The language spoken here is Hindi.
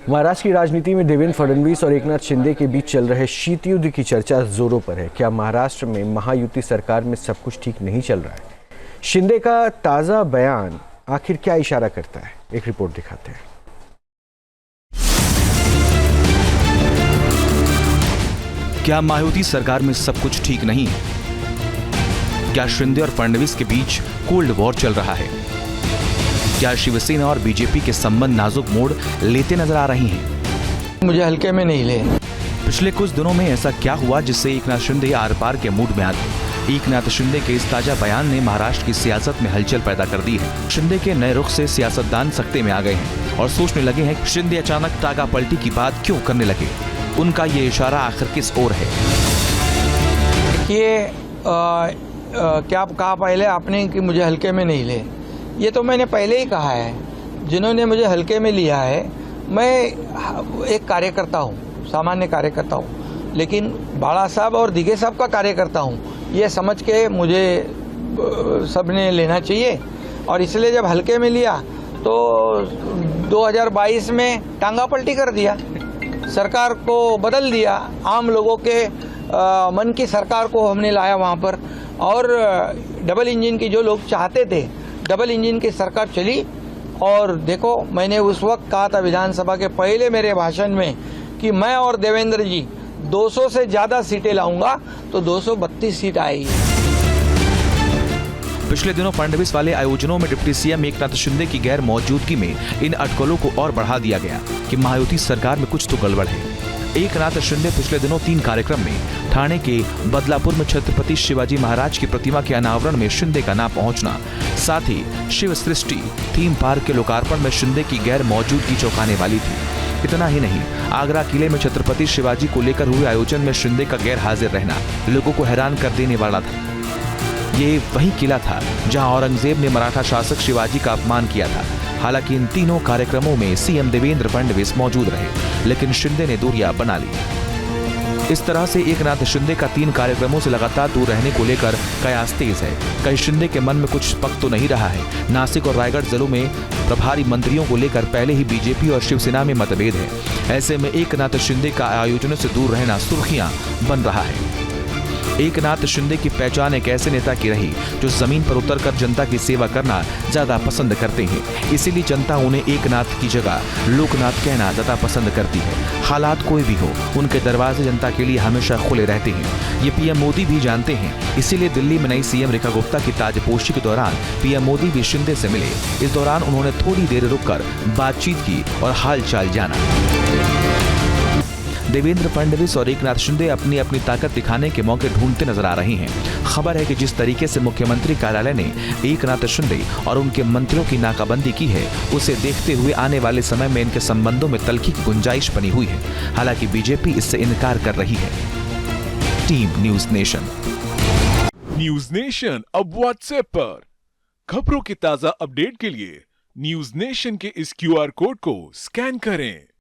महाराष्ट्र की राजनीति में देवेंद्र फडणवीस और एकनाथ शिंदे के बीच चल रहे शीत युद्ध की चर्चा जोरों पर है। क्या महाराष्ट्र में महायुति सरकार में सब कुछ ठीक नहीं चल रहा है? शिंदे का ताजा बयान आखिर क्या इशारा करता है? एक रिपोर्ट दिखाते हैं। क्या महायुति सरकार में सब कुछ ठीक नहीं है? क्या शिंदे और फडणवीस के बीच कोल्ड वॉर चल रहा है? क्या शिवसेना और बीजेपी के संबंध नाजुक मोड़ लेते नजर आ रही हैं? मुझे हल्के में नहीं ले। पिछले कुछ दिनों में ऐसा क्या हुआ जिससे एकनाथ शिंदे आर पार के मूड में आ गए? एकनाथ शिंदे के इस ताजा बयान ने महाराष्ट्र की सियासत में हलचल पैदा कर दी है। शिंदे के नए रुख से सियासतदान सख्ते में आ गए हैं और सोचने लगे हैं कि शिंदे अचानक टागा पलटी की बात क्यों करने लगे। उनका ये इशारा आखिर किस ओर है? देखिए, क्या कहा पहले आपने कि मुझे हल्के में नहीं ले। ये तो मैंने पहले ही कहा है। जिन्होंने मुझे हल्के में लिया है, मैं एक कार्यकर्ता हूँ, सामान्य कार्यकर्ता हूँ, लेकिन बाला साहब और दिघे साहब का कार्यकर्ता हूँ। ये समझ के मुझे सबने लेना चाहिए और इसलिए जब हल्के में लिया तो 2022 में टांगा पलटी कर दिया, सरकार को बदल दिया। आम लोगों के मन की सरकार को हमने लाया वहाँ पर और डबल इंजन की जो लोग चाहते थे, डबल इंजन की सरकार चली। और देखो, मैंने उस वक्त कहा था विधानसभा के पहले मेरे भाषण में कि मैं और देवेंद्र जी 200 से ज्यादा सीटें लाऊंगा, तो 232 सीट आई। पिछले दिनों फडणवीस वाले आयोजनों में डिप्टी सीएम एकनाथ शिंदे की गैर मौजूदगी में इन अटकलों को और बढ़ा दिया गया कि महायुति सरकार में कुछ तो गड़बड़ है। एकनाथ शिंदे पिछले दिनों 3 कार्यक्रम में ठाणे के बदलापुर में छत्रपति शिवाजी महाराज की प्रतिमा के अनावरण में शिंदे का नाम पहुंचना, साथ ही शिव सृष्टि थीम पार्क के लोकार्पण में शिंदे की गैर मौजूदगी चौंकाने वाली थी। इतना ही नहीं, आगरा किले में छत्रपति शिवाजी को लेकर हुए आयोजन में शिंदे का गैर हाजिर रहना लोगों को हैरान कर देने वाला था। ये वही किला था जहां औरंगजेब ने मराठा शासक शिवाजी का अपमान किया था। हालांकि इन तीनों कार्यक्रमों में सीएम देवेंद्र फडणवीस मौजूद रहे, लेकिन शिंदे ने दूरियां बना ली। इस तरह से एकनाथ शिंदे का 3 कार्यक्रमों से लगातार दूर रहने को लेकर कयास तेज है। कहीं शिंदे के मन में कुछ पक तो नहीं रहा है। नासिक और रायगढ़ जिलों में प्रभारी मंत्रियों को लेकर पहले ही बीजेपी और शिवसेना में मतभेद है। ऐसे में एकनाथ शिंदे का आयोजनों से दूर रहना सुर्खियां बन रहा है। एकनाथ शिंदे की पहचान एक ऐसे नेता की रही जो जमीन पर उतरकर जनता की सेवा करना ज्यादा पसंद करते हैं। इसीलिए जनता उन्हें एकनाथ की जगह लोकनाथ कहना ज्यादा पसंद करती है। हालात कोई भी हो, उनके दरवाजे जनता के लिए हमेशा खुले रहते हैं। ये पीएम मोदी भी जानते हैं। इसीलिए दिल्ली में नई सीएम रेखा गुप्ता की ताजपोशी के दौरान पीएम मोदी भी शिंदे से मिले। इस दौरान उन्होंने थोड़ी देर रुककर बातचीत की और हालचाल जाना। देवेंद्र फडणवीस और एकनाथ शिंदे अपनी अपनी ताकत दिखाने के मौके ढूंढते नजर आ रहे हैं। खबर है कि जिस तरीके से मुख्यमंत्री कार्यालय ने एकनाथ शिंदे और उनके मंत्रियों की नाकाबंदी की है, उसे देखते हुए आने वाले समय में इनके संबंधों में तल्खी की गुंजाइश बनी हुई है। हालांकि बीजेपी इससे इनकार कर रही है। Team news nation. News nation अब व्हाट्सएप पर खबरों की ताजा अपडेट के लिए न्यूज नेशन के इस QR कोड को स्कैन करें।